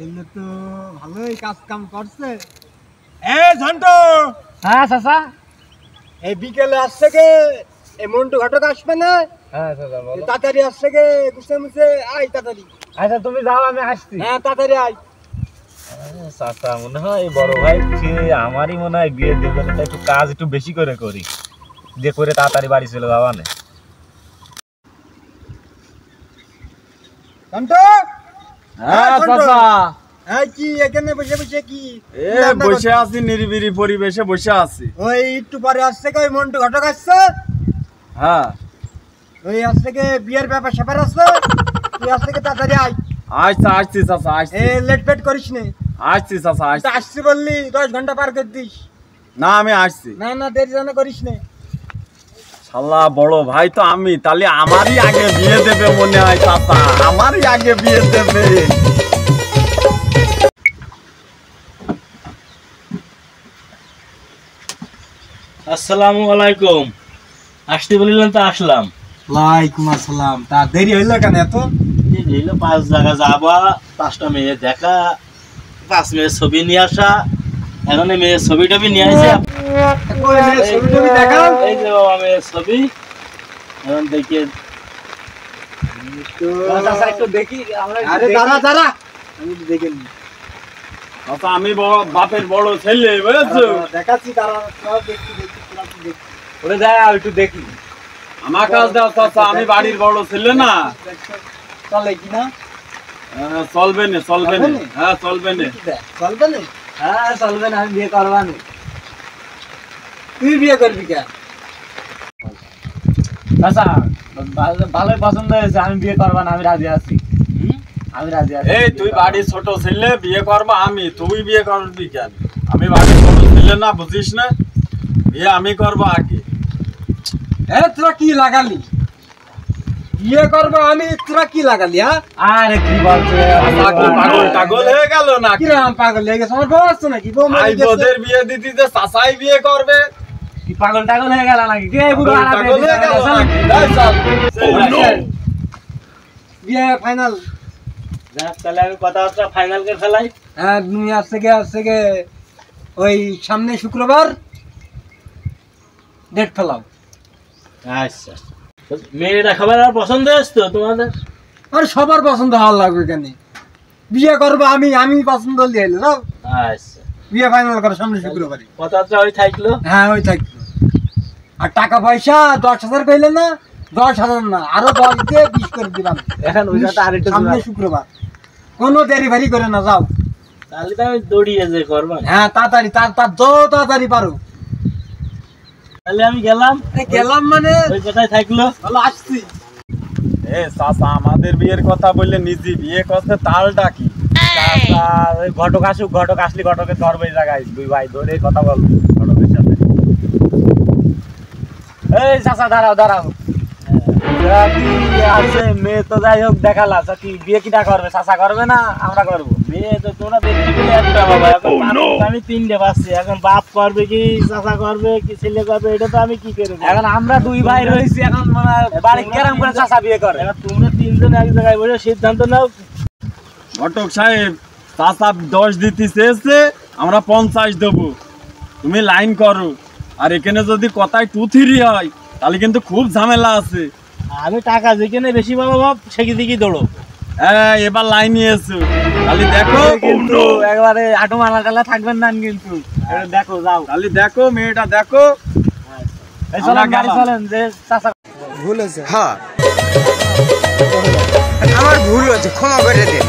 ছেলে তো ভালোই কাজ কাম করছে। ঝন্টু। হ্যাঁ চাচা, এই বিকেলে আসছে কে এই মন্টু ঘটক আসবে না? হ্যাঁ চাচা বলো। তাড়াতাড়ি আসছে কে গুছে মুছে আয় তাড়াতাড়ি। আচ্ছা তুমি যাও, আমি আসছি। হ্যাঁ তাড়াতাড়ি আয়। চাচা মনে হয় বড় ভাই আমারই মনে হয় বিয়ে দেবে, একটু কাজ একটু বেশি করে করি, দিয়ে করে তাড়াতাড়ি বাড়ি চলে যাওয়া না। ঝন্টু। হ্যাঁ চাচা। এই কি এখানে বসে বসে কি? বসে আছি নিরিবিলি পরিবেশে বসে আছি। ওই একটু পরে আসছে কে ওই মন্টু ঘটক আসছে। হ্যাঁ ওই আসছে কে বিয়ের ব্যাপার স্যাপার আছে। তুই আসছে কে তাড়াতাড়ি আয়। আসছি চাচা আসছি। এ লেট ফেট করিস নে। আসছি চাচা আসছি। আসছি বললি 10 ঘন্টা পার করে দিস। না আমি আসছি। না না দেরি যেন করিস নে। শালা বড় ভাই তো আমি, তাহলে আমারই আগে বিয়ে দেবে মনে হয় চাচা, আমারই আগে বিয়ে দেবে। আসসালামু আলাইকুম। আসতে বলিলেন তো আসলাম। ওয়ালাইকুম আসসালাম। তা দেরি হইলো কেন এত? এই 5 জায়গা যাবা, 5টা মেয়ে দেখা, 5 মেয়ের ছবি নিয়ে আসা। এখন এই মেয়ের ছবি টবি নিয়ে আসে। কই রে ছবি টবি দেখাও। এই যে বাবা মেয়ের ছবি, এখন দেখে চাচা একটু দেখি আমরা। আরে দাঁড়া আমি দেখে নি। চাচা আমি বাপের বড় ছেলে বুঝছো। দেখাচ্ছি দাঁড়া, সব দেখি পুরো দেখি। ওরে দাও একটু দেখি। আমার কাজ দাও চাচা, আমি বাড়ির বড় ছেলে না। চলে কি না? চলবে না চলবে না। হ্যাঁ চলবে না। চলবে না? হ্যাঁ চলবে না, আমি বিয়ে করবা না। তুই বিয়ে করবি কেন? চাচা ভালোই পছন্দ হয়েছে, আমি বিয়ে করবা না, আমি রাজি আছি। আমি রাজি আছি। এই তুই বাড়ির ছোট ছেলে, বিয়ে করবা আমি, তুই বিয়ে করবি কেন? আমি বাড়ির ছোট ছেলে না, বুঝিস না? বিয়ে আমি করবো আগে। তোরা কি লাগালি? বিয়ে করবো আমি, তোরা কি লাগালি? হ্যাঁ আরে কি বলছো? পাগল হয়ে গেল না? কিরকম পাগল হয়ে গেছে? আমার বউ আসছে নাকি? বউ মরে ভাই গেছে। বোদের বিয়ে দিতে যে চাচাই বিয়ে করবে? কি পাগল টাগল হয়ে গেল নাকি? কে বুড়ো হারা পাগল হয়ে গেল নাকি? এই চল। বিয়ে ফাইনাল। যাক, তাহলে আমি কথাবার্তা ফাইনাল করে ফেলাই। হ্যাঁ তুমি আসছে গে ওই সামনে শুক্রবার ডেট ফেলাও। আচ্ছা, মেয়েটা খাবার আর পছন্দ হয়েছে তো তোমাদের? আর সবার পছন্দ হওয়ার লাগবে কেন? বিয়ে করবো আমি পছন্দ দিয়ে এলো না। আচ্ছা, বিয়ে ফাইনাল করো সামনে শুক্রবারে। কথাবার্তা ওই থাকলো। হ্যাঁ ওই থাকলো। আর টাকা পয়সা 10,000 কইলে না, 10,000 না, আরো 10 দিয়ে 20 করে দিলাম। এখন ওই সাথে আরেকটু সামনে শুক্রবার কোনো দেরি ভারি করে না, যাও। তাহলে তো আমি দৌড়িয়ে যে করবো। হ্যাঁ তাড়াতাড়ি, তার যত তাড়াতাড়ি পারো। তাহলে আমি গেলাম। গেলাম মানে ওই কথাই থাকলো। ভালো আসছি। এ চাচা আমাদের বিয়ের কথা বললে নিজে বিয়ে করতে তালটা কি? চাচা, ওই ঘটক আসুক, ঘটক আসলে ঘটকের ধরবে এই জায়গায়, 2 ভাই ধরে কথা বল ঘটকের সাথে। এই চাচা দাঁড়াও। আছে মেয়ে তো যাই হোক দেখালা, কি বিয়ে কিটা করবে? চাচা করবে না আমরা করবো? মেয়ে তো তোমরা দেখতে পেলে একটা বাবা, এখন আমি 3টে পাচ্ছি। এখন বাপ করবে কি, চাচা করবে কি, ছেলে করবে, এটা তো আমি কি করবো? এখন আমরা 2 ভাই রয়েছি, এখন মানে বাড়ি কেরাম করে চাচা বিয়ে করে? এখন তোমরা 3জন এক জায়গায় বসে সিদ্ধান্ত নাও। ঘটক সাহেব, চাচা 10 দিতে চেয়েছে, আমরা 50 দেবো, তুমি লাইন করো। আর এখানে যদি কথায় 2-3 হয় তাহলে কিন্তু খুব ঝামেলা আছে। আমি টাকা যেখানে বেশি পাবো বাপ সেদিকেই দৌড়ো। হ্যাঁ এবার লাইন নিয়েছো, তাহলে দেখো কিন্তু একবারে হাঁটু মালা টালা থাকবেন না কিন্তু। দেখো যাও, তাহলে দেখো মেয়েটা দেখো। এই চলেন গাড়ি চলেন, যে চাচা ভুল হয়েছে। হ্যাঁ আমার ভুল হয়েছে, ক্ষমা করে দিন।